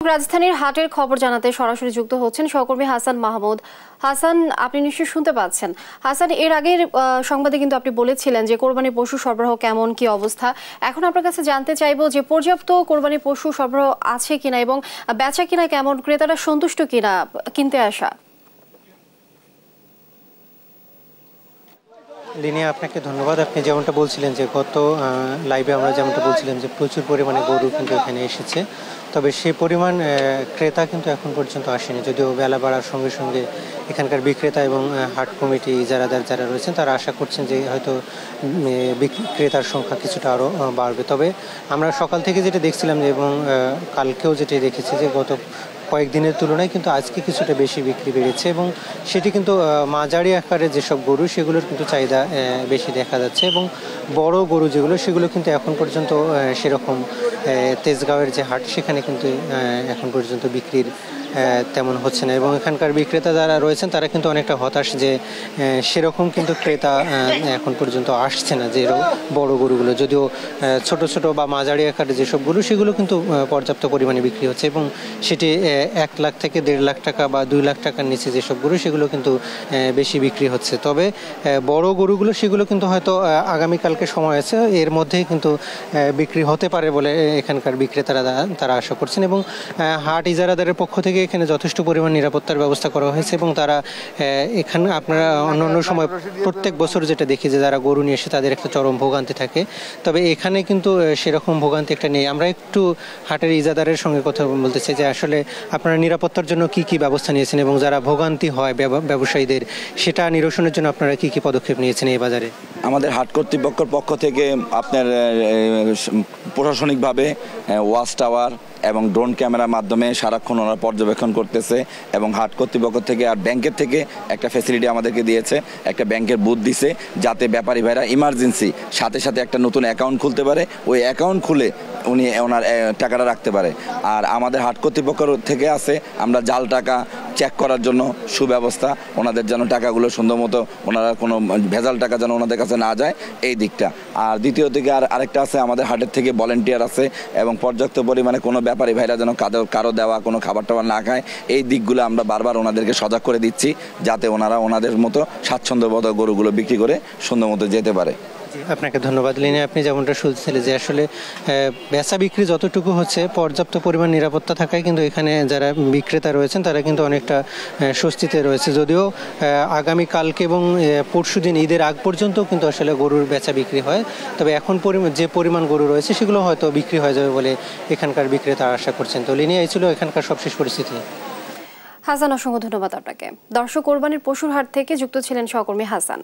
রাজধানীর হাটের খবর জানাতে সরাসরি যুক্ত হচ্ছেন সহকর্মী হাসান মাহমুদ। হাসান, আপনি নিশ্চয়ই শুনতে পাচ্ছেন। হাসান, এর আগের সংবাদে কিন্তু আপনি বলেছিলেন যে কোরবানি পশু সরবরাহ কেমন, কি অবস্থা। এখন আপনার কাছে জানতে চাইবো যে পর্যাপ্ত কোরবানি পশু সরবরাহ আছে কিনা এবং বেচা কিনা কেমন, ক্রেতারা সন্তুষ্ট কিনা কিনতে আসা। লিনিয়া, আপনাকে ধন্যবাদ। আপনি যেমনটা বলছিলেন যে গত লাইভে আমরা যেমনটা বলছিলাম যে প্রচুর পরিমাণে গরু কিন্তু এখানে এসেছে, তবে সে পরিমাণ ক্রেতা কিন্তু এখন পর্যন্ত আসেনি। যদিও বেলা বাড়ার সঙ্গে সঙ্গে এখানকার বিক্রেতা এবং হাট কমিটি ইজারাদার যারা রয়েছেন তারা আশা করছেন যে হয়তো ক্রেতার সংখ্যা কিছুটা আরও বাড়বে। তবে আমরা সকাল থেকে যেটা দেখছিলাম যে এবং কালকেও যেটা দেখেছি যে গত কয়েকদিনের তুলনায় কিন্তু আজকে কিছুটা বেশি বিক্রি বেড়েছে এবং সেটি কিন্তু মাঝারি আকারে যেসব গরু সেগুলোর কিন্তু চাহিদা বেশি দেখা যাচ্ছে এবং বড় গরু যেগুলো সেগুলো কিন্তু এখন পর্যন্ত সেরকম তেজগাঁওয়ের যে হাট সেখানে কিন্তু এখন পর্যন্ত বিক্রির তেমন হচ্ছে না এবং এখানকার বিক্রেতা যারা রয়েছেন তারা কিন্তু অনেকটা হতাশ যে সেরকম কিন্তু ক্রেতা এখন পর্যন্ত আসছে না যে বড় গরুগুলো। যদিও ছোট ছোট বা মাঝারি আকারে যেসব গরু সেগুলো কিন্তু পর্যাপ্ত পরিমাণে বিক্রি হচ্ছে এবং সেটি 1 লাখ থেকে 1.5 লাখ টাকা বা 2 লাখ টাকার নিচে যেসব গরু সেগুলো কিন্তু বেশি বিক্রি হচ্ছে। তবে বড় গরুগুলো সেগুলো কিন্তু হয়তো আগামীকালকে সময় আছে, এর মধ্যেই কিন্তু বিক্রি হতে পারে বলে এখানকার বিক্রেতারা তারা আশা করছেন এবং হাট ইজারাদারের পক্ষ থেকে এখানে যথেষ্ট পরিমাণ নিরাপত্তার ব্যবস্থা করা হয়েছে এবং তারা এখানে আপনারা অন্য সময় প্রত্যেক বছর যেটা দেখি যে যারা গরু নিয়ে এসে তাদের একটা চরম ভোগান্তি থাকে, তবে এখানে কিন্তু সেরকম ভোগান্তি একটা নেই। আমরা একটু হাটের ইজাদারের সঙ্গে কথা বলতে চাই যে আসলে আপনারা নিরাপত্তার জন্য কি কি ব্যবস্থা নিয়েছেন এবং যারা ভোগান্তি হয় ব্যবসায়ীদের সেটা নিরসনের জন্য আপনারা কি কি পদক্ষেপ নিয়েছেন এই বাজারে? আমাদের হাট কর্তৃপক্ষের পক্ষ থেকে আপনার প্রশাসনিকভাবে ওয়াচ টাওয়ার এবং ড্রোন ক্যামেরার মাধ্যমে সারাক্ষণ ওরা পর্যবেক্ষণ করতেছে এবং হাট কর্তৃপক্ষ থেকে আর ব্যাংকের থেকে একটা ফ্যাসিলিটি আমাদেরকে দিয়েছে, একটা ব্যাংকের বুথ দিছে যাতে ব্যাপারী ভাইরা ইমার্জেন্সি সাথে সাথে একটা নতুন অ্যাকাউন্ট খুলতে পারে, ওই অ্যাকাউন্ট খুলে উনি ওনার টাকাটা রাখতে পারে। আর আমাদের হাট কর্তৃপক্ষ থেকে আছে আমরা জাল টাকা চেক করার জন্য সুব্যবস্থা, ওনাদের যেন টাকাগুলো সুন্দর মতো ওনারা কোনো ভেজাল টাকা যেন ওনাদের কাছে না যায় এই দিকটা। আর দ্বিতীয় দিকে আরেকটা আছে আমাদের হাটের থেকে ভলেন্টিয়ার আছে এবং পর্যাপ্ত পরিমাণে কোনো ব্যাপারী ভাইরা যেন কারো দেওয়া কোনো খাবার টাবার না খায়, এই দিকগুলো আমরা বারবার ওনাদেরকে সজাগ করে দিচ্ছি যাতে ওনারা ওনাদের মতো স্বাচ্ছন্দ্যবোধ গরুগুলো বিক্রি করে সুন্দর মতো যেতে পারে। আপনাকে ধন্যবাদ লিনে। আপনি যেমনটা শুনছিলেন যে আসলে বেচা বিক্রি যতটুকু হচ্ছে পর্যাপ্ত পরিমাণ নিরাপত্তা থাকায় কিন্তু এখানে যারা বিক্রেতা রয়েছেন তারা কিন্তু অনেকটা স্বস্তিতে রয়েছে। যদিও আগামী কালকে এবং পরশুদিন ঈদের আগ পর্যন্ত কিন্তু আসলে গরুর বেচা বিক্রি হয়, তবে এখন যে পরিমাণ গরু রয়েছে সেগুলো হয়তো বিক্রি হয়ে যাবে বলে এখানকার বিক্রেতা আশা করছেন। তো লিনে, এই ছিল এখানকার সবশেষ পরিস্থিতি। হাসান, অসংখ্য ধন্যবাদ আপনাকে। দর্শক, কোরবানির পশুর হাট থেকে যুক্ত ছিলেন সহকর্মী হাসান।